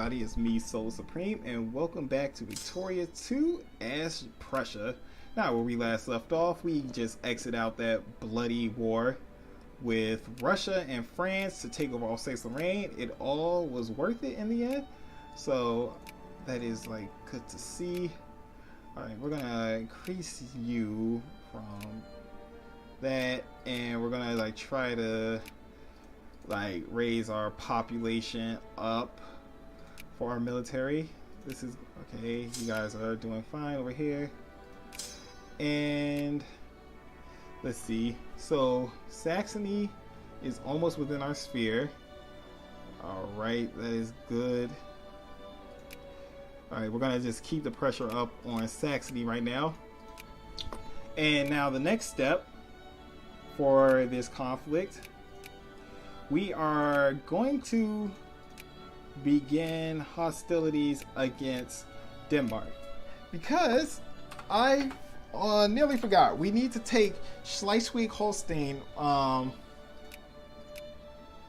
everybody, it's me, SoloSupreme, and welcome back to Victoria 2 as Prussia. Now, where we last left off, we just exit out that bloody war with Russia and France to take over Alsace-Lorraine. It all was worth it in the end, so that is like good to see. Alright, we're gonna increase you from that, and we're gonna like try to like raise our population up for our military. This is okay. You guys are doing fine over here. And let's see. So Saxony is almost within our sphere. All right, that is good. All right, we're gonna just keep the pressure up on Saxony right now. And now the next step for this conflict, we are going to begin hostilities against Denmark, because I nearly forgot. We need to take Schleswig-Holstein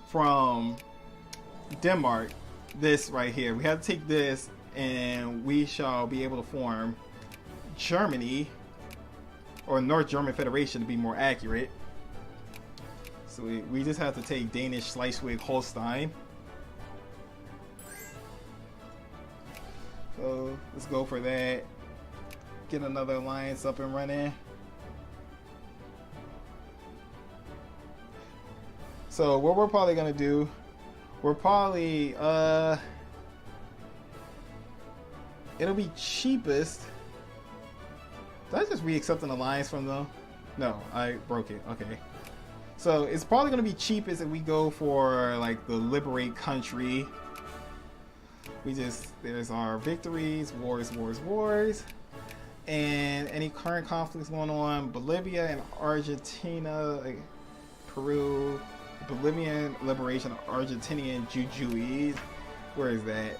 from Denmark. This right here, we have to take this, and we shall be able to form Germany, or North German Federation to be more accurate. So we just have to take Danish Schleswig-Holstein. So let's go for that. Get another alliance up and running. So what we're probably gonna do, we're probably it'll be cheapest. Did I just re-accept an alliance from them? No, I broke it. Okay. So it's probably going to be cheapest if we go for like the liberate country. There's our victories, wars, and any current conflicts going on. Bolivia and Argentina, like Peru, Bolivian liberation, Argentinian Jujuys. Where is that?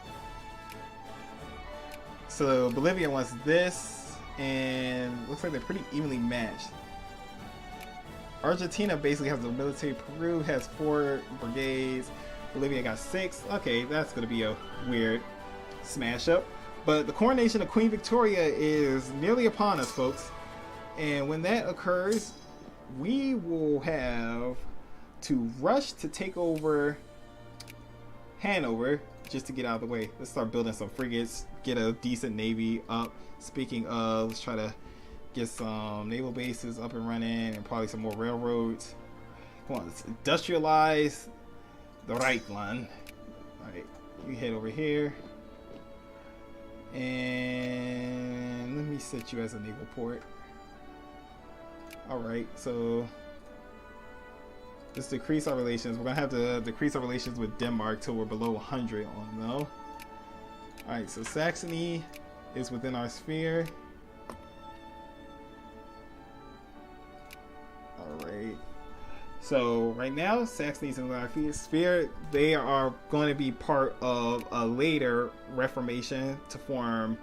So Bolivia wants this, and looks like they're pretty evenly matched. Argentina basically has the military. Peru has 4 brigades. Bolivia got 6. Okay, that's going to be a weird smash up. But the coronation of Queen Victoria is nearly upon us, folks. And when that occurs, we will have to rush to take over Hanover just to get out of the way. Let's start building some frigates, get a decent navy up. Speaking of, let's try to get some naval bases up and running, and probably some more railroads. Come on, let's industrialize the Reichsland. Alright, you head over here. And let me set you as a naval port. Alright, so let's decrease our relations. We're going to have to decrease our relations with Denmark till we're below 100 on them. Alright, so Saxony is within our sphere. Alright, so right now Saxony's in our sphere. They are going to be part of a later reformation to form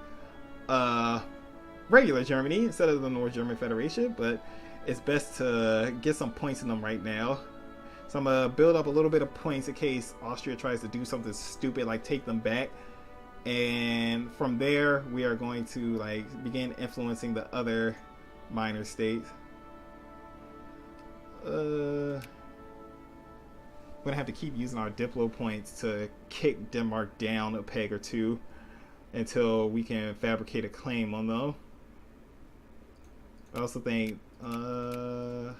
regular Germany instead of the North German Federation, but it's best to get some points in them right now. So I'm going to build up a little bit of points in case Austria tries to do something stupid like take them back. And from there we are going to like begin influencing the other minor states. We're gonna have to keep using our Diplo points to kick Denmark down a peg or two until we can fabricate a claim on them. I also think okay,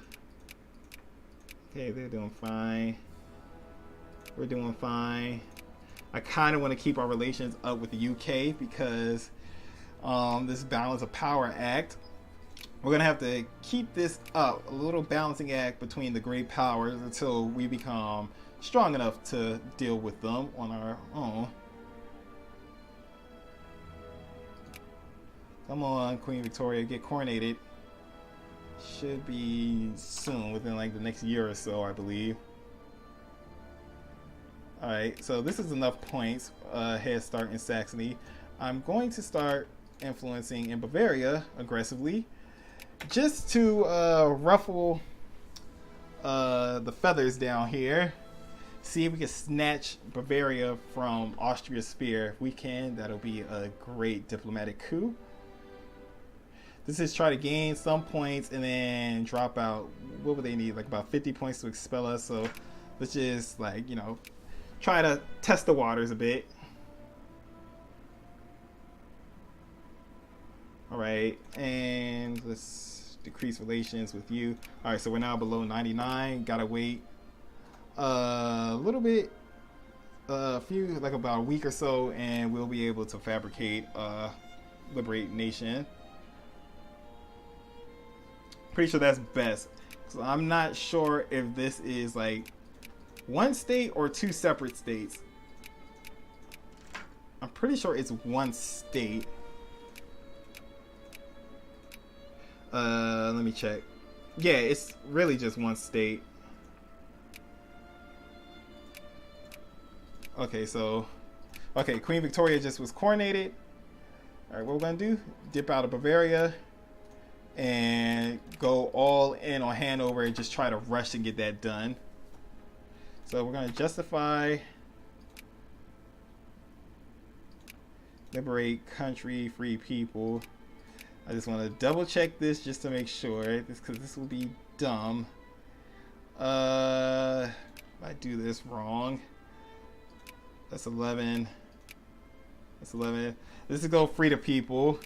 they're doing fine. We're doing fine. I kind of want to keep our relations up with the UK because this Balance of Power Act, we're going to have to keep this up, a little balancing act between the great powers until we become strong enough to deal with them on our own. Come on, Queen Victoria, get coronated. Should be soon, within like the next year or so, I believe. Alright, so this is enough points, head start in Saxony. I'm going to start influencing in Bavaria aggressively, just to ruffle the feathers down here. see if we can snatch Bavaria from Austria's spear. If we can, that'll be a great diplomatic coup. This is try to gain some points and then drop out. What would they need? Like about 50 points to expel us. So let's just, like, you know, try to test the waters a bit. All right, and let's decrease relations with you. All right, so we're now below 99. Gotta wait a little bit, like about a week or so, and we'll be able to fabricate liberate nation. Pretty sure that's best. So I'm not sure if this is like one state or two separate states. I'm pretty sure it's one state. Let me check. Yeah, it's really just one state. Okay, so Queen Victoria just was coronated. All right, what we're gonna do? Dip out of Bavaria and go all in on Hanover and just try to rush and get that done. So we're gonna justify, liberate country, free people. I just want to double check this just to make sure, because this will be dumb. If I do this wrong. That's 11. That's 11. This is go free to people.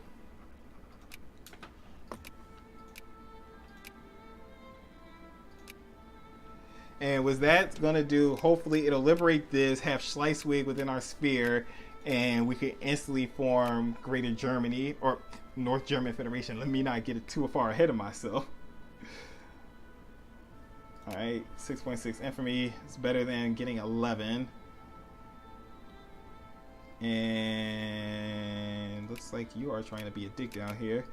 And what that's gonna do, hopefully it'll liberate this, have Schleswig within our sphere, and we could instantly form Greater Germany, or North German Federation. Let me not get it too far ahead of myself. Alright, 6.6 infamy is better than getting 11. And looks like you are trying to be a dick down here.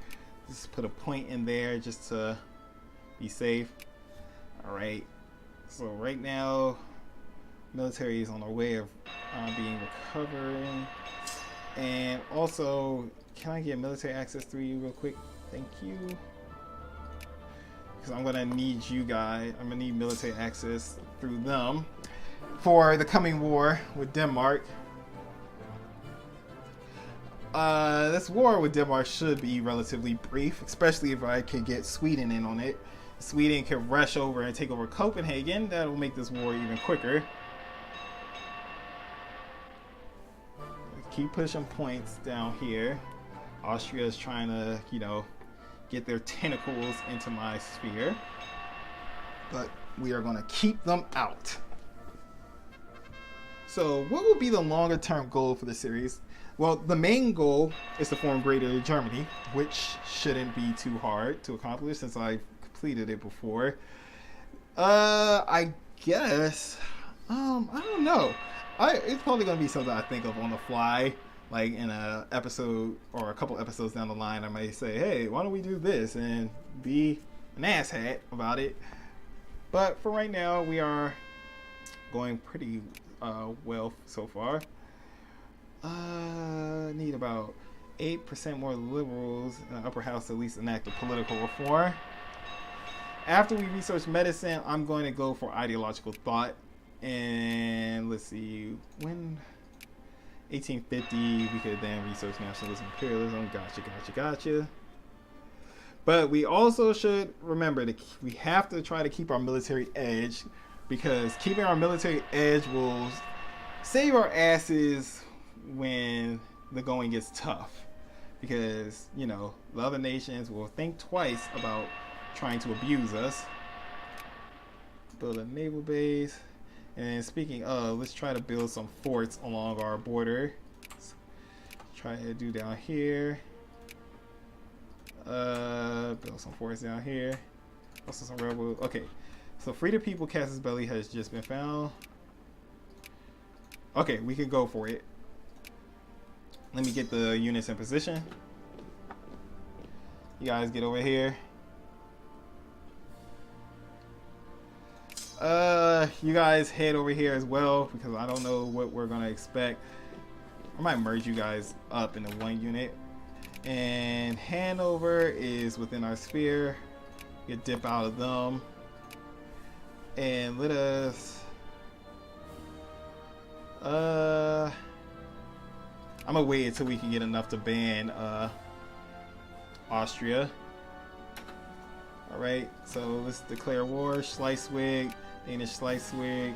Just put a point in there just to be safe. Alright, so right now military is on their way of being recovering. And also, can I get military access through you real quick? Thank you. Because I'm gonna need you guys. I'm gonna need military access through them for the coming war with Denmark. This war with Denmark should be relatively brief, especially if I can get Sweden in on it. Sweden can rush over and take over Copenhagen. That'll make this war even quicker. Keep pushing points down here. Austria is trying to, you know, get their tentacles into my sphere. But we are going to keep them out. So what will be the longer term goal for the series? Well, the main goal is to form Greater Germany, which shouldn't be too hard to accomplish since I've completed it before. I guess, I don't know. It's probably going to be something I think of on the fly. Like in a episode or a couple episodes down the line, I might say, hey, why don't we do this? And be an asshat about it. But for right now, we are going pretty well so far. Need about 8% more liberals in the upper house to at least enact a political reform. After we research medicine, I'm going to go for ideological thought. And let's see, when 1850, we could then research nationalism, imperialism. Gotcha. But we also should remember that we have to try to keep our military edge, because keeping our military edge will save our asses when the going gets tough. Because, you know, the other nations will think twice about trying to abuse us. Build a naval base. And speaking of, let's try to build some forts along our border. Let's try to do down here. Build some forts down here. Also some railroad. Okay, so Free the People Casus Belli has just been found. Okay, we can go for it. Let me get the units in position. You guys get over here. You guys head over here as well, because I don't know what we're gonna expect. I might merge you guys up into one unit. And Hanover is within our sphere. Get dip out of them. And let us I'm gonna wait until we can get enough to ban Austria. Alright, so let's declare war. Schleswig, Danish Schleswig.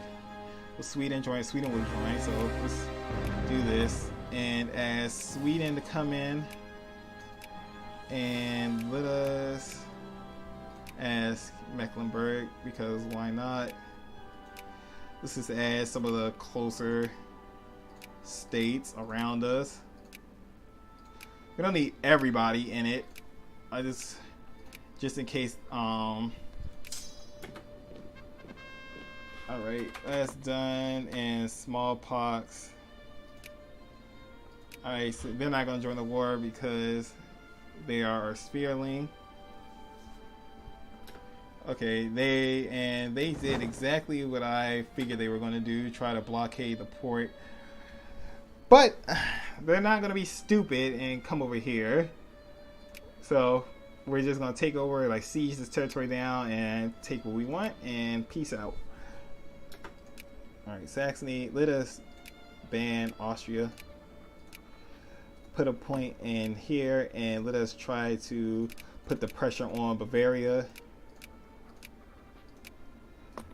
Will Sweden join? Sweden will join, so let's do this. And ask Sweden to come in. And let us ask Mecklenburg, because why not? Let's just add some of the closer states around us. We don't need everybody in it. I just in case. All right, that's done. And smallpox. All right, so they're not gonna join the war because they are a spearling. Okay, they did exactly what I figured they were going to do, try to blockade the port. But they're not going to be stupid and come over here. So we're just going to take over, like siege this territory down and take what we want, and peace out. Alright, Saxony, let us ban Austria. Put a point in here, and let us try to put the pressure on Bavaria.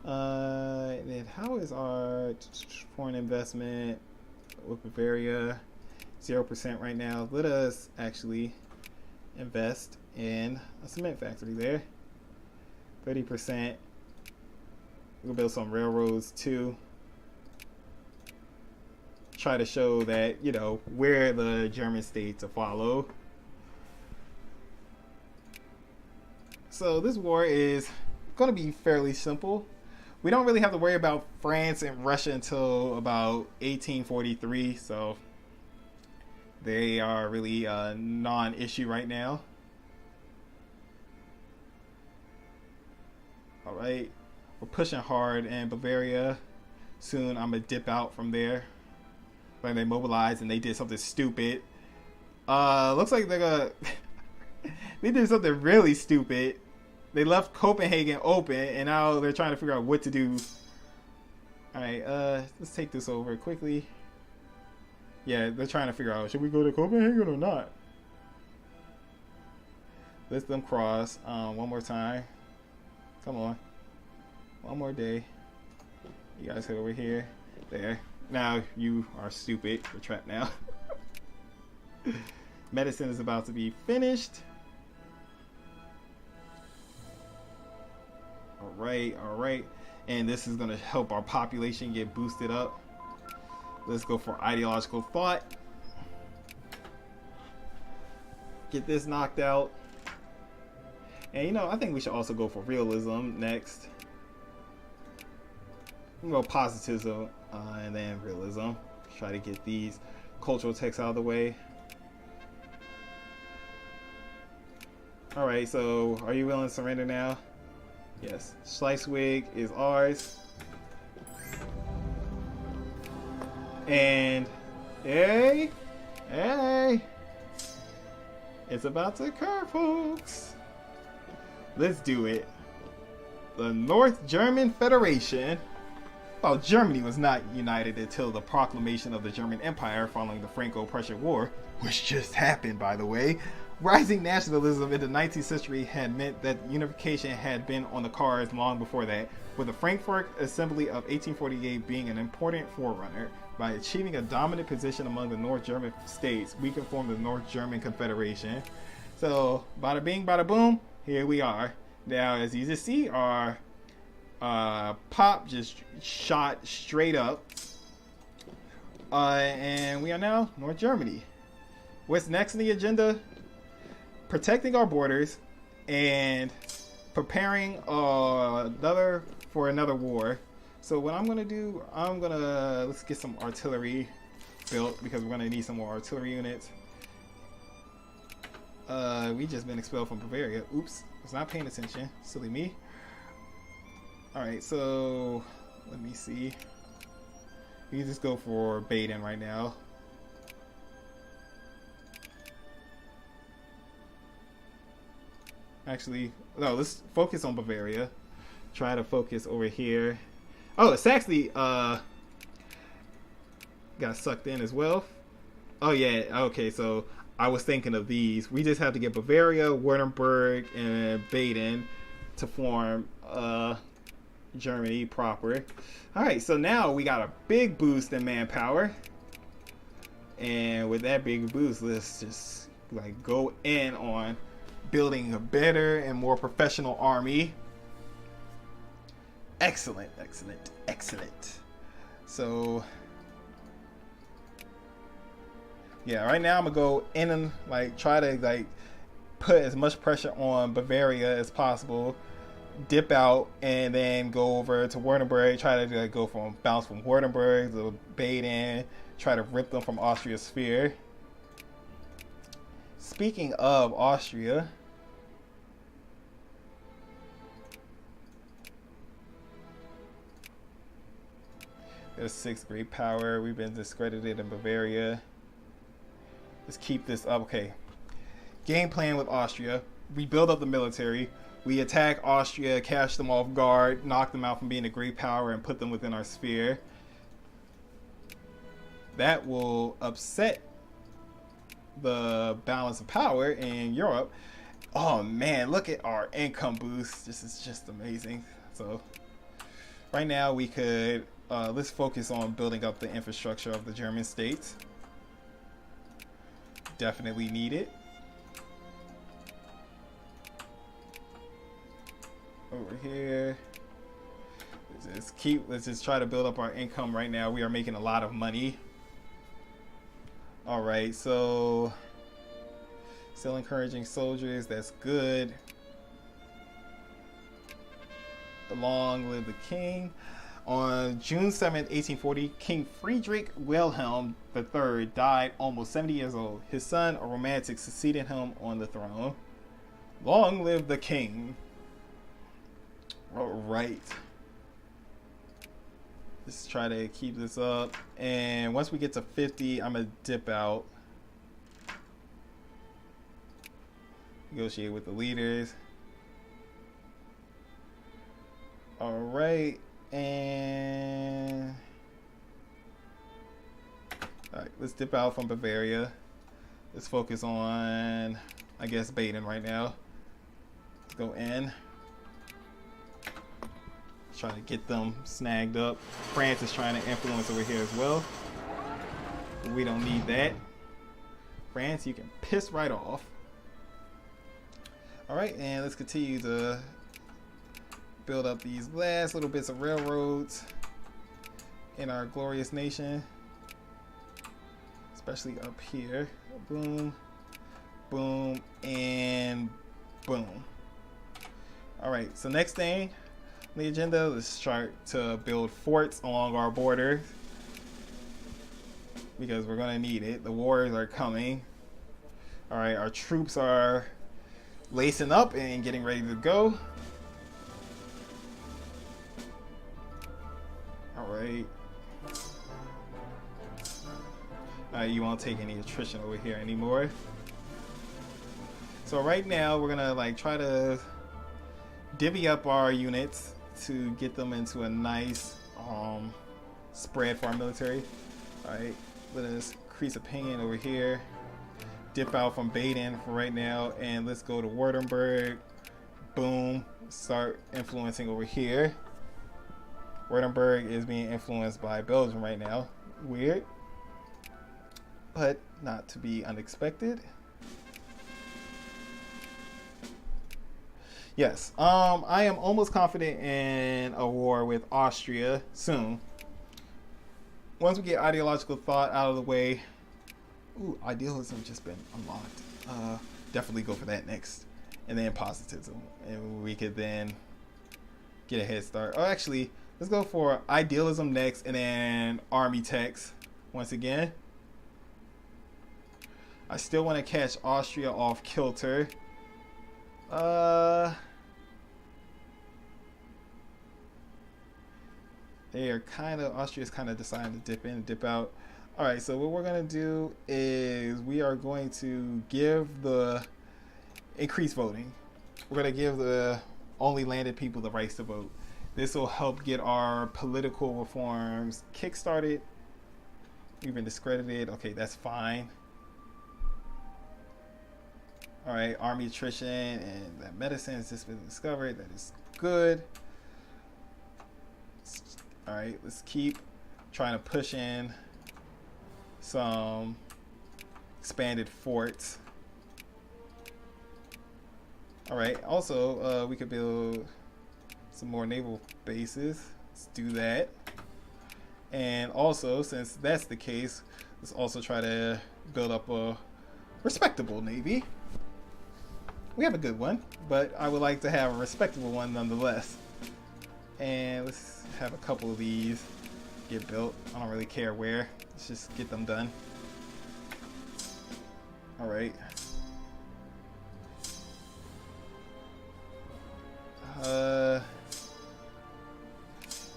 Then how is our foreign investment with Bavaria? 0% right now. Let us actually invest in a cement factory there. 30%. We'll build some railroads too. Try to show that, you know, we're the German state to follow. So this war is going to be fairly simple. We don't really have to worry about France and Russia until about 1843, so they are really a non-issue right now. Alright, we're pushing hard in Bavaria. Soon I'm going to dip out from there. When they mobilized and they did something stupid. Looks like they're gonna they did something really stupid. They left Copenhagen open, and now they're trying to figure out what to do. Alright, let's take this over quickly. Yeah, they're trying to figure out, should we go to Copenhagen or not? Let them cross one more time. Come on. One more day. You guys head over here. There. Now you are stupid. You're trapped now. Medicine is about to be finished. Alright. And this is going to help our population get boosted up. Let's go for ideological thought. Get this knocked out. And you know, I think we should also go for realism next. We'll go positivism and then realism. Try to get these cultural texts out of the way. Alright, so are you willing to surrender now? Yes. Schleswig is ours. And hey, it's about to occur, folks. Let's do it. The North German Federation. Well, Germany was not united until the proclamation of the German Empire following the Franco-Prussian War, which just happened, by the way. Rising nationalism in the 19th century had meant that unification had been on the cards long before that, with the Frankfurt Assembly of 1848 being an important forerunner. By achieving a dominant position among the North German states, we can form the North German Confederation. So, bada bing, bada boom, here we are. Now, as you just see, our pop just shot straight up. And we are now North Germany. What's next in the agenda? Protecting our borders and preparing for another war. So what I'm gonna do, let's get some artillery built because we're gonna need some more artillery units. We just been expelled from Bavaria. Oops, I was not paying attention. Silly me. Alright, so let me see. We can just go for Baden right now. Actually, no, let's focus on Bavaria. Try to focus over here. Oh, it's actually, got sucked in as well. Oh yeah, okay, so I was thinking of these. We just have to get Bavaria, Württemberg, and Baden to form Germany proper. Alright, so now we got a big boost in manpower. And with that big boost, let's just like go in on building a better and more professional army. Excellent, excellent, excellent. So yeah, right now I'm gonna go in and like try to like put as much pressure on Bavaria as possible, dip out, and then go over to Württemberg, try to like, bounce from Württemberg to Baden, try to rip them from Austria's sphere. Speaking of Austria, there's 6th great power. We've been discredited in Bavaria. Let's keep this up. Okay. Game plan with Austria. We build up the military. We attack Austria, catch them off guard, knock them out from being a great power, and put them within our sphere. That will upset the balance of power in Europe. Oh man, look at our income boost. This is just amazing. So right now we could let's focus on building up the infrastructure of the German states. Definitely need it. Over here, let's just try to build up our income right now. We are making a lot of money. All right, so still encouraging soldiers. That's good. Long live the king. On June 7th, 1840, King Friedrich Wilhelm III died almost 70 years old. His son, a romantic, succeeded him on the throne. Long live the king. All right. Let's try to keep this up. And once we get to 50, I'm going to dip out. Negotiate with the leaders. All right. And all right, let's dip out from Bavaria. Let's focus on, I guess, Baden right now. Let's go in. Trying to get them snagged up. France is trying to influence over here as well. We don't need that. France, you can piss right off. All right, and let's continue to build up these last little bits of railroads in our glorious nation, especially up here. Boom, boom, and boom. All right, so next thing on the agenda, let's start to build forts along our border because we're gonna need it. The wars are coming. All right, our troops are lacing up and getting ready to go. Alright. You won't take any attrition over here anymore. So right now we're gonna like try to divvy up our units to get them into a nice spread for our military. Alright, let us increase opinion over here. Dip out from Baden for right now, and let's go to Württemberg. Boom. Start influencing over here. Württemberg is being influenced by Belgium right now. Weird, but not to be unexpected. Yes, I am almost confident in a war with Austria soon. Once we get ideological thought out of the way. Ooh, idealism just been unlocked. Definitely go for that next. And then positivism. And we could then get a head start. Oh, actually, let's go for idealism next and then army techs once again. I still want to catch Austria off kilter. They are Austria's kind of deciding to dip in and dip out. All right, so what we're going to do is we are going to give the increased voting. We're going to give the only landed people the rights to vote. This will help get our political reforms kickstarted We've been discredited. Okay, that's fine. Alright, army attrition and that medicine has just been discovered. That is good. Alright, let's keep trying to push in some expanded forts. Alright, also we could build some more naval bases. Let's do that. And also, since that's the case, let's also try to build up a respectable navy. We have a good one, but I would like to have a respectable one nonetheless. And let's have a couple of these get built. I don't really care where. Let's just get them done. Alright.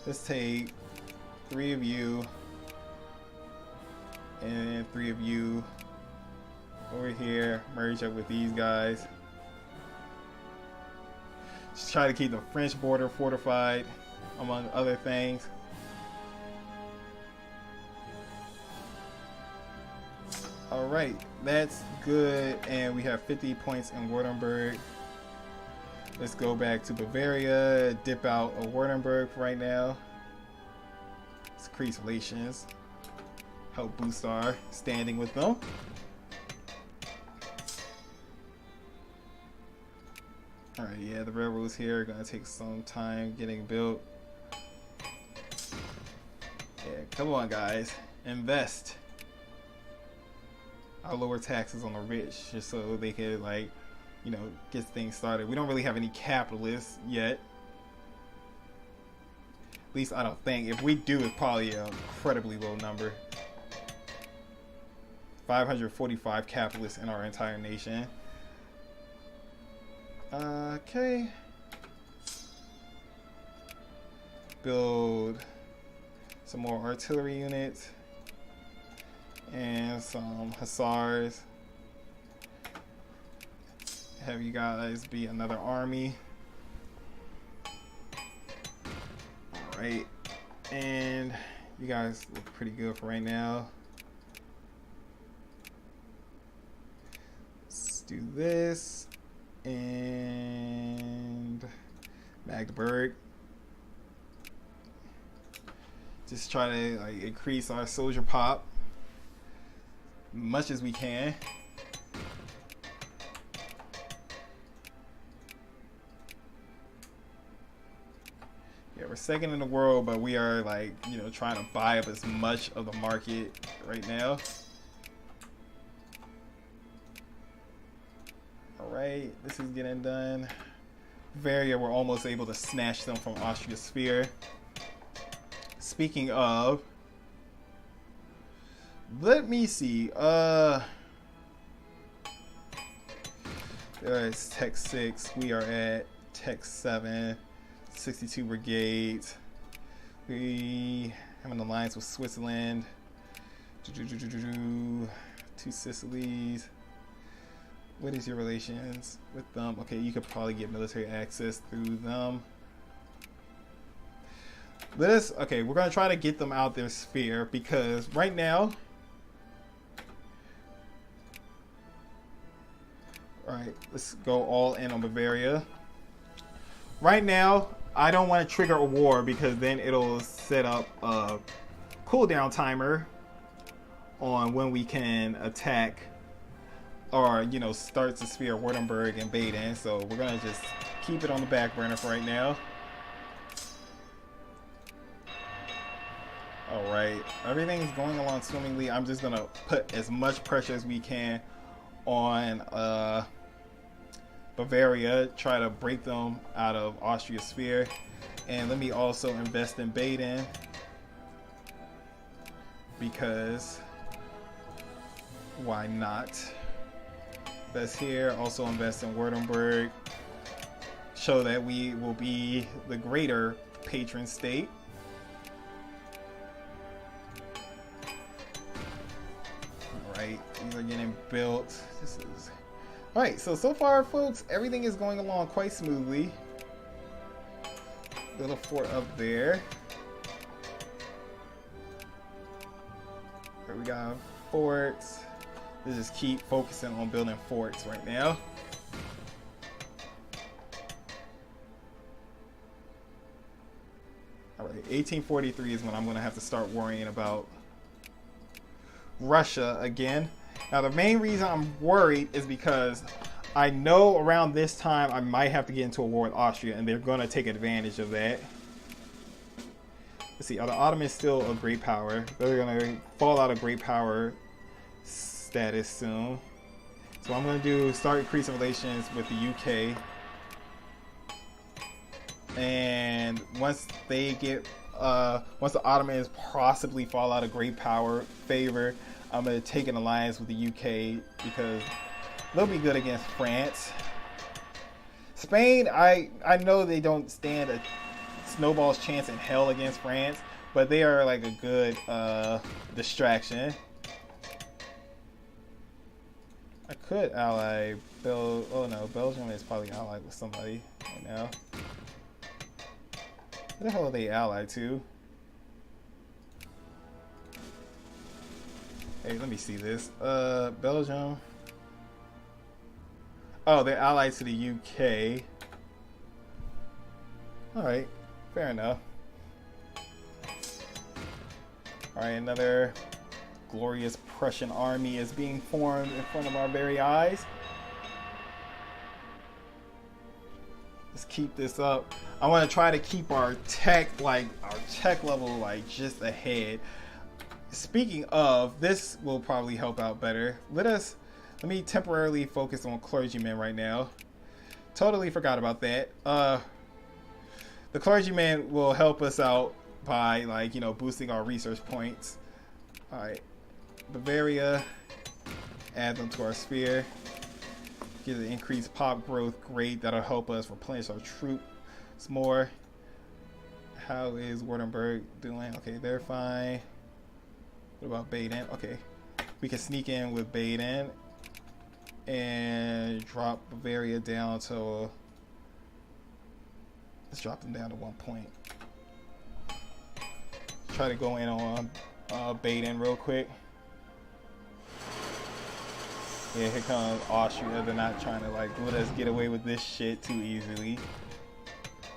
Let's take 3 of you and 3 of you over here, merge up with these guys. Just try to keep the French border fortified, among other things. Alright, that's good, and we have 50 points in Württemberg. Let's go back to Bavaria, dip out of Württemberg for right now. Let's increase relations, help boost our standing with them. Alright, yeah, the railroads here are gonna take some time getting built. Yeah, come on guys, invest. I'll lower taxes on the rich just so they can, like, you know, get things started. We don't really have any capitalists yet. At least I don't think. If we do, it's probably an incredibly low number. 545 capitalists in our entire nation. Okay. Build some more artillery units and some hussars. Have you guys be another army. Alright. And you guys look pretty good for right now. Let's do this. And Magdeburg. Just try to, like, increase our soldier pop much as we can. Yeah, we're second in the world, but we are, like, you know, trying to buy up as much of the market right now. Alright, this is getting done. Bavaria, we're almost able to snatch them from Austria's sphere. Speaking of, let me see. There's Tech 6. We are at Tech 7. 62 brigades. We have an alliance with Switzerland. 2 Sicilies. What is your relations with them? Okay, you could probably get military access through them. Okay, we're gonna try to get them out their sphere, because right now, alright, let's go all in on Bavaria. Right now, I don't want to trigger a war, because then it'll set up a cooldown timer on when we can attack, or, you know, start the sphere of Württemberg and Baden. So we're gonna just keep it on the back burner for right now. Alright, everything's going along swimmingly. I'm just gonna put as much pressure as we can on Bavaria, try to break them out of Austria's sphere. And let me also invest in Baden, because why not? Invest here, also invest in Württemberg, show that we will be the greater patron state. Alright, these are getting built. This is alright, so far, folks, everything is going along quite smoothly. Little fort up there. Okay, we got forts. Let's just keep focusing on building forts right now. Alright, 1843 is when I'm going to have to start worrying about Russia again. Now, the main reason I'm worried is because I know around this time I might have to get into a war with Austria, and they're going to take advantage of that. Let's see, are the Ottomans still a great power? They're going to fall out of great power status soon. So I'm going to start increasing relations with the UK. And once they get, once the Ottomans possibly fall out of great power favor, I'm going to take an alliance with the UK because they'll be good against France. Spain, I know they don't stand a snowball's chance in hell against France, but they are like a good distraction. I could ally oh no, Belgium is probably allied with somebody right now. Who the hell are they allied to? Hey, let me see this. Belgium. Oh, they're allied to the UK. Alright, fair enough. Alright, another glorious Prussian army is being formed in front of our very eyes. Let's keep this up. I want to try to keep our tech level like just ahead. Speaking of, this will probably help out better. Let me temporarily focus on clergymen right now. Totally forgot about that. The clergyman will help us out by, like, you know, boosting our research points. Alright. Bavaria. Add them to our sphere. Get an increased pop growth. Great. That'll help us replenish our troops more. How is Württemberg doing? Okay, they're fine. What about Baden? Okay. We can sneak in with Baden and drop Bavaria down to... Let's drop them down to 1 point. Try to go in on Baden real quick. Yeah, here comes Austria. They're not trying to like let us get away with this shit too easily.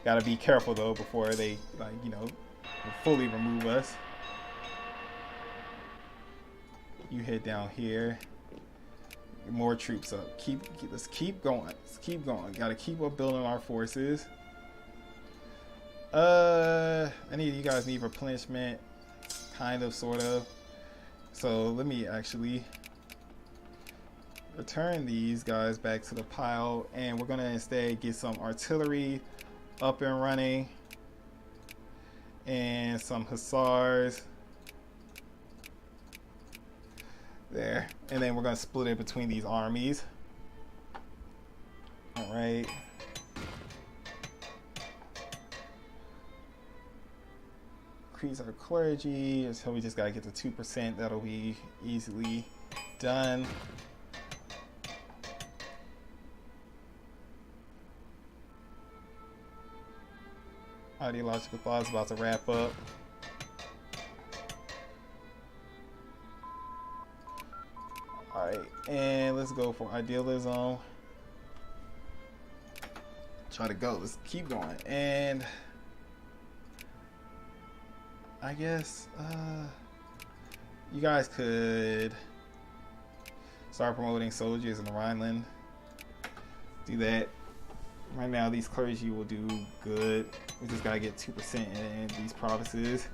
Gotta be careful though before they like, you know, fully remove us. You head down here. More troops up. Let's keep going. Let's keep going. Gotta keep up building our forces. You guys need replenishment, kind of, sort of. So let me actually return these guys back to the pile, and we're gonna instead get some artillery up and running and some hussars there, and then we're gonna split it between these armies. All right. Increase our clergy, so we just gotta get to 2%. That'll be easily done. Ideological thought is about to wrap up. Alright, and let's go for idealism. Try to go. Let's keep going. And I guess you guys could start promoting soldiers in the Rhineland. Do that. Right now, these clergy will do good. We just gotta get 2% in these provinces.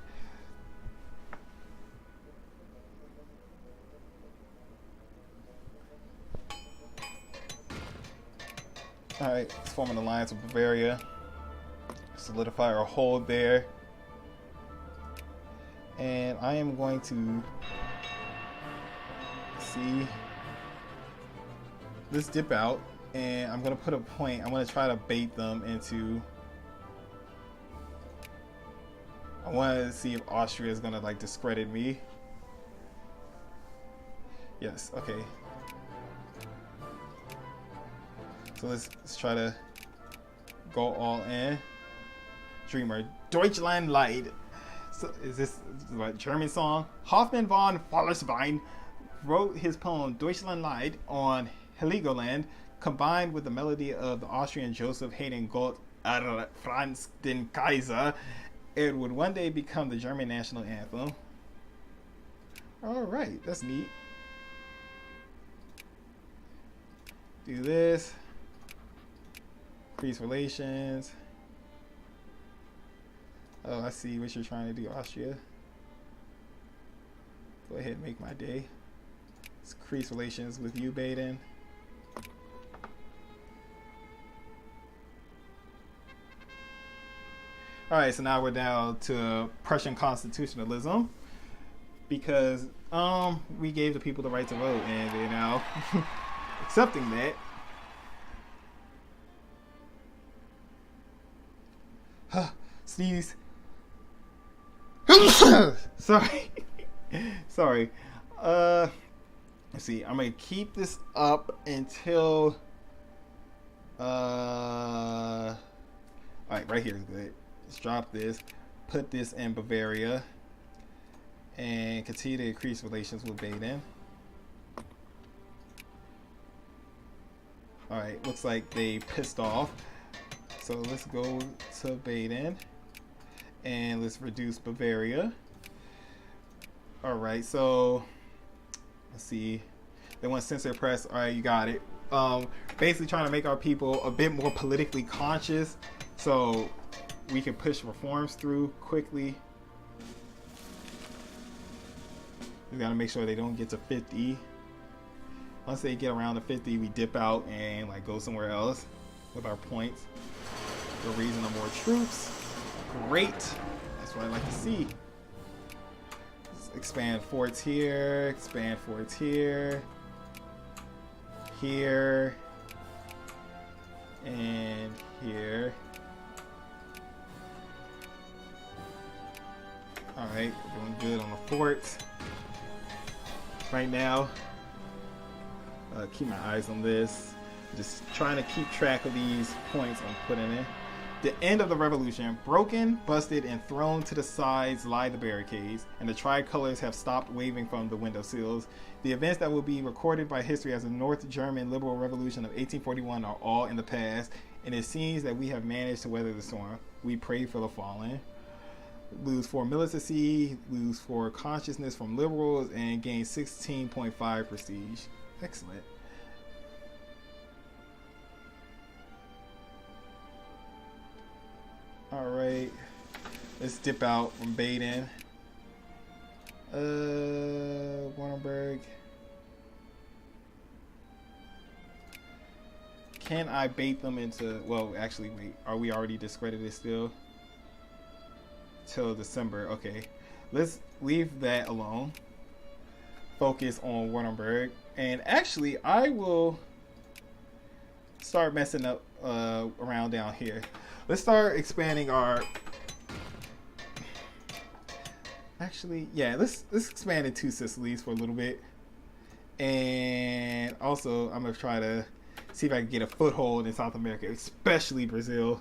Alright, let's form an alliance with Bavaria. Solidify our hold there. And I am going to see. Let's dip out, and I'm gonna put a point. I'm gonna try to bait them into. I want to see if Austria is gonna like discredit me. Yes. Okay. So let's try to go all in. Dreamer, Deutschland Light. is this what German song? Hoffmann von Fallerstein wrote his poem Deutschland Lied on Heligoland, combined with the melody of the Austrian Joseph Haydn Gott Franz den Kaiser. It would one day become the German national anthem. All right, that's neat. Do this. Increase relations. Oh, I see what you're trying to do, Austria. Go ahead and make my day. Let's increase relations with you, Baden. Alright, so now we're down to Prussian constitutionalism. Because we gave the people the right to vote, and they're now accepting that. Sneeze. Sorry. Sorry. Let's see. I'm gonna keep this up until alright, right here is good. Let's drop this, put this in Bavaria, and continue to increase relations with Baden. Alright, looks like they pissed off. So let's go to Baden and let's reduce Bavaria. Alright, so let's see. They want censor press. Alright, you got it. Basically trying to make our people a bit more politically conscious so we can push reforms through quickly. We gotta make sure they don't get to 50. Once they get around to 50, we dip out and like go somewhere else with our points. We're raising more troops. Great. That's what I like to see. Let's expand forts here. Expand forts here. Here. And here. Alright, we're doing good on the forts. Right now. Keep my eyes on this. Just trying to keep track of these points I'm putting in. The end of the revolution. Broken, busted, and thrown to the sides lie the barricades, and the tricolors have stopped waving from the windowsills. The events that will be recorded by history as the North German Liberal Revolution of 1841 are all in the past, and it seems that we have managed to weather the storm. We pray for the fallen. Lose 4 militancy, lose 4 consciousness from liberals, and gain 16.5 prestige. Excellent. Alright, let's dip out from Baden. Warrenburg. Can I bait them into, well, actually, wait, are we already discredited still? Till December, okay. Let's leave that alone. Focus on Warrenburg. And actually, I will start messing up around down here. Let's start expanding our... Actually, yeah, let's expand into Sicilies for a little bit. And also, I'm going to try to see if I can get a foothold in South America, especially Brazil.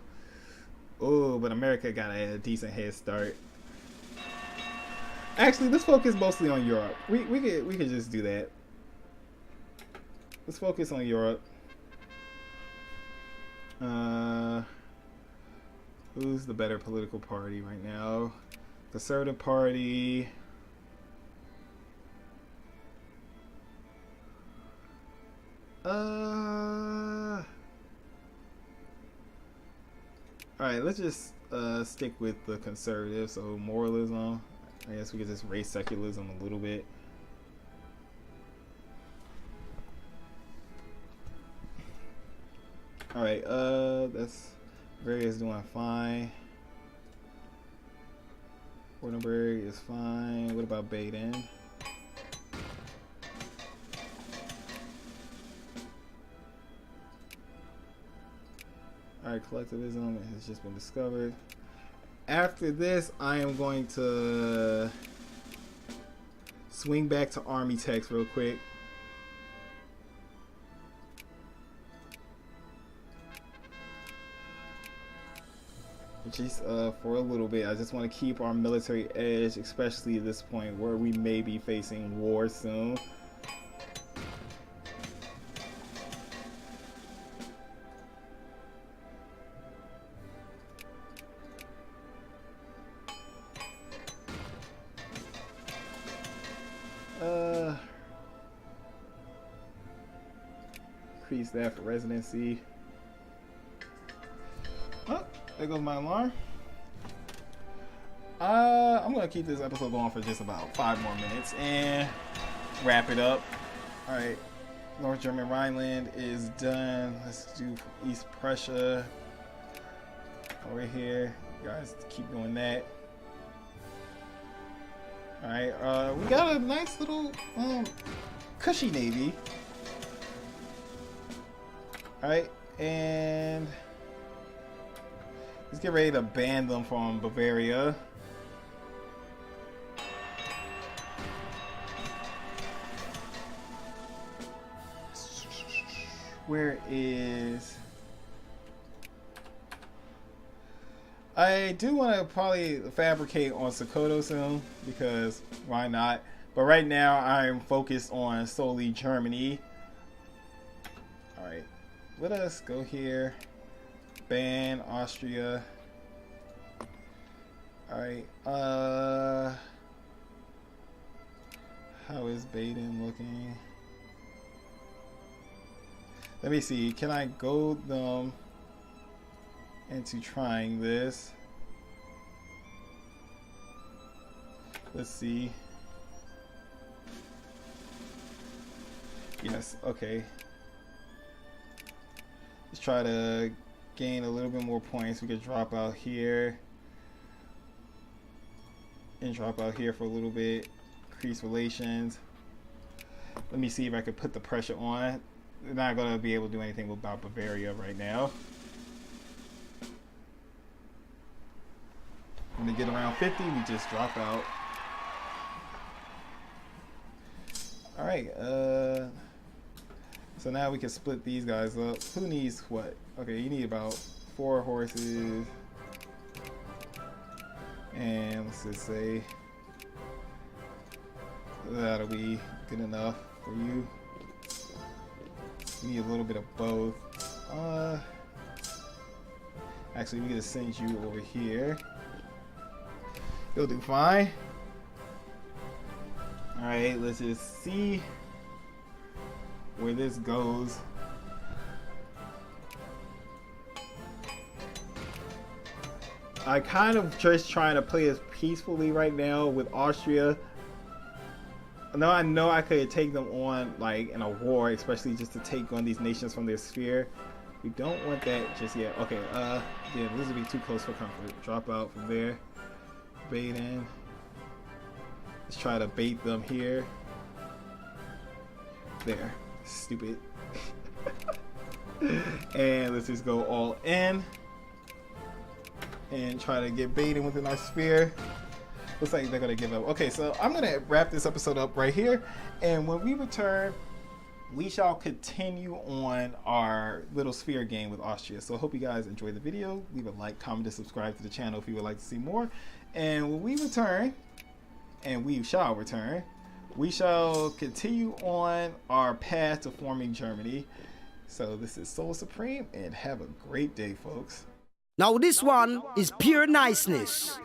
Oh, but America got a decent head start. Actually, let's focus mostly on Europe. We could just do that. Let's focus on Europe. Who's the better political party right now? Conservative Party. Alright, let's just stick with the conservative. So moralism. I guess we could just raise secularism a little bit. Alright, that's Bavaria is doing fine. Wartburg is fine. What about Baden? Alright, collectivism has just been discovered. After this, I am going to swing back to army text real quick. just for a little bit. I just want to keep our military edge, especially at this point where we may be facing war soon. Increase that for residency. Oh, there goes my alarm. I'm gonna keep this episode going for just about 5 more minutes and wrap it up. All right, North German Rhineland is done. Let's do East Prussia over here. You guys keep doing that. All right, we got a nice little cushy navy. All right, and let's get ready to ban them from Bavaria. Where is... I do want to probably fabricate on Sokoto soon, because why not? But right now I'm focused on solely Germany. Alright, let us go here. Ban Austria. Alright, how is Baden looking? Let me see, can I goad them into trying this? Let's see. Yes, okay. Let's try to gain a little bit more points. We could drop out here and drop out here for a little bit. Increase relations. Let me see if I could put the pressure on. They're not going to be able to do anything about Bavaria right now. When they get around 50, we just drop out. Alright, so now we can split these guys up. Who needs what? Okay, you need about 4 horses. And let's just say that'll be good enough for you. We need a little bit of both. Actually, we're gonna send you over here. You'll do fine. Alright, let's just see where this goes. I kind of just trying to play as peacefully right now with Austria. No, I know I could take them on like in a war, especially just to take on these nations from their sphere. We don't want that just yet. Okay, yeah, this would be too close for comfort. Drop out from there. Bait in. Let's try to bait them here. There. Stupid. And let's just go all in. And try to get baited within our sphere. Looks like they're gonna give up. Okay, so I'm gonna wrap this episode up right here, and when we return, we shall continue on our little sphere game with Austria. So I hope you guys enjoyed the video. Leave a like, comment, and subscribe to the channel if you would like to see more. And when we return, and we shall return, we shall continue on our path to forming Germany. So this is SoloSupreme, and have a great day, folks. Now this one is pure niceness.